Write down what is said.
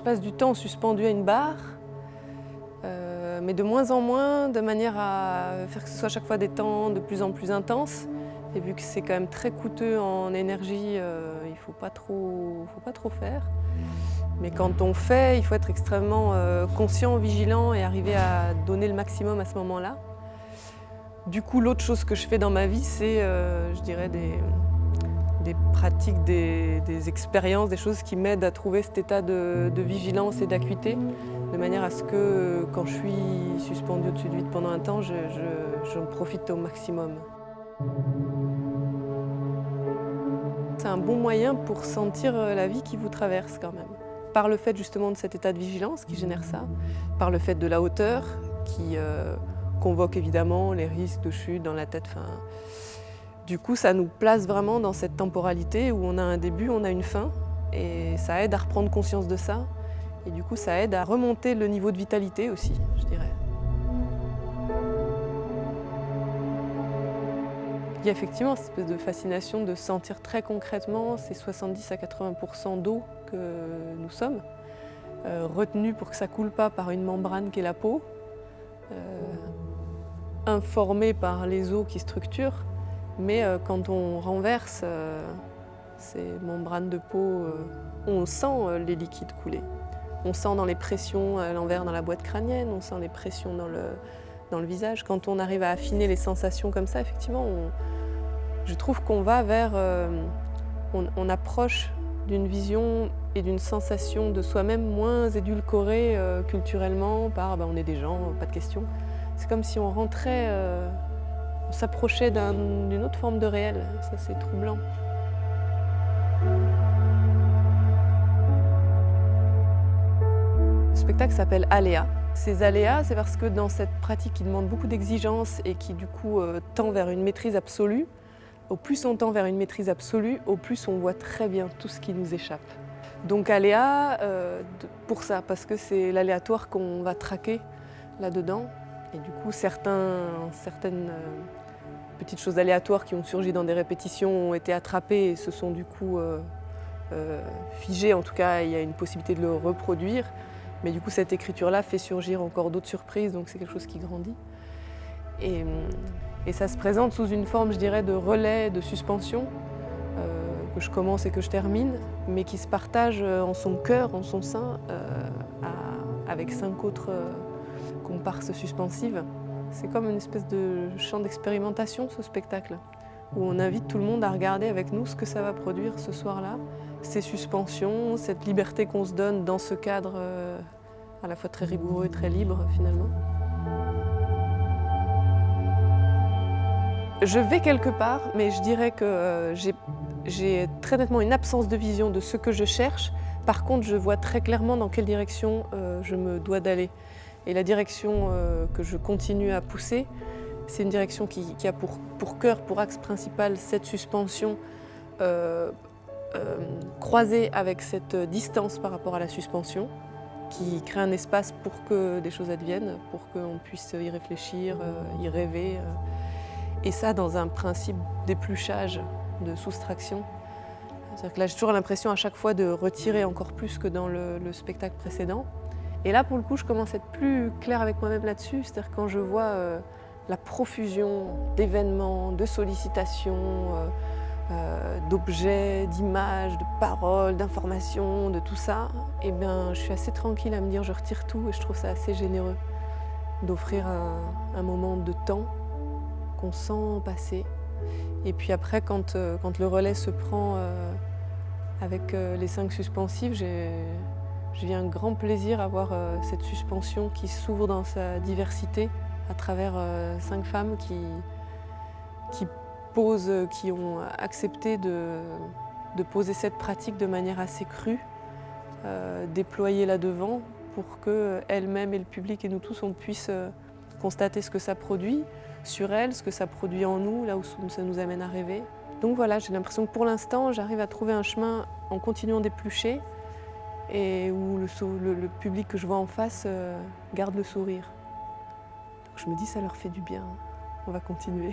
passe du temps suspendu à une barre, mais de moins en moins, de manière à faire que ce soit à chaque fois des temps de plus en plus intenses. Et vu que c'est quand même très coûteux en énergie, il ne faut pas trop faire. Mais quand on fait, il faut être extrêmement conscient, vigilant et arriver à donner le maximum à ce moment-là. Du coup, l'autre chose que je fais dans ma vie, c'est, je dirais, des pratiques, des expériences, des choses qui m'aident à trouver cet état de vigilance et d'acuité, de manière à ce que quand je suis suspendue au-dessus du vide pendant un temps, j'en profite au maximum. C'est un bon moyen pour sentir la vie qui vous traverse quand même. Par le fait justement de cet état de vigilance qui génère ça, par le fait de la hauteur qui convoque évidemment les risques de chute dans la tête. Du coup, ça nous place vraiment dans cette temporalité où on a un début, on a une fin, et ça aide à reprendre conscience de ça. Et du coup, ça aide à remonter le niveau de vitalité aussi, je dirais. Il y a effectivement cette espèce de fascination de sentir très concrètement ces 70 à 80% d'eau que nous sommes, retenus pour que ça ne coule pas par une membrane qui est la peau, informés par les os qui structurent, mais quand on renverse ces membranes de peau, on sent les liquides couler. On sent dans les pressions à l'envers dans la boîte crânienne, on sent les pressions dans le visage. Quand on arrive à affiner les sensations comme ça, effectivement, je trouve qu'on va vers... on approche d'une vision et d'une sensation de soi-même moins édulcorée culturellement par on est des gens, pas de question. C'est comme si on rentrait, on s'approchait d'une autre forme de réel. Ça, c'est troublant. Le spectacle s'appelle Aléa. Ces aléas, c'est parce que dans cette pratique qui demande beaucoup d'exigences et qui du coup tend vers une maîtrise absolue, au plus on tend vers une maîtrise absolue, au plus on voit très bien tout ce qui nous échappe. Donc aléa, pour ça, parce que c'est l'aléatoire qu'on va traquer là-dedans. Et du coup, certaines petites choses aléatoires qui ont surgi dans des répétitions ont été attrapées et se sont du coup figées. En tout cas, il y a une possibilité de le reproduire. Mais du coup, cette écriture-là fait surgir encore d'autres surprises, donc c'est quelque chose qui grandit. Et ça se présente sous une forme, je dirais, de relais, de suspension, que je commence et que je termine, mais qui se partage en son cœur, en son sein, avec 5 autres comparses suspensives. C'est comme une espèce de champ d'expérimentation, ce spectacle, où on invite tout le monde à regarder avec nous ce que ça va produire ce soir-là, ces suspensions, cette liberté qu'on se donne dans ce cadre à la fois très rigoureux et très libre, finalement. Je vais quelque part, mais je dirais que j'ai très nettement une absence de vision de ce que je cherche. Par contre, je vois très clairement dans quelle direction je me dois d'aller. Et la direction que je continue à pousser, c'est une direction qui a pour cœur, pour axe principal, cette suspension croisée avec cette distance par rapport à la suspension, qui crée un espace pour que des choses adviennent, pour qu'on puisse y réfléchir, y rêver. Et ça dans un principe d'épluchage, de soustraction. C'est-à-dire que là, j'ai toujours l'impression à chaque fois de retirer encore plus que dans le spectacle précédent. Et là, pour le coup, je commence à être plus claire avec moi-même là-dessus. C'est-à-dire quand je vois la profusion d'événements, de sollicitations, d'objets, d'images, de paroles, d'informations, de tout ça, eh bien, je suis assez tranquille à me dire je retire tout et je trouve ça assez généreux d'offrir un moment de temps qu'on sent passer. Et puis après, quand le relais se prend avec les 5 suspensives, j'ai un grand plaisir à voir cette suspension qui s'ouvre dans sa diversité à travers 5 femmes qui ont accepté de poser cette pratique de manière assez crue, déployée là devant pour qu'elles-mêmes et le public et nous tous, on puisse constater ce que ça produit sur elles, ce que ça produit en nous, là où ça nous amène à rêver. Donc voilà, j'ai l'impression que pour l'instant, j'arrive à trouver un chemin en continuant d'éplucher et où le public que je vois en face garde le sourire. Donc je me dis, ça leur fait du bien, on va continuer.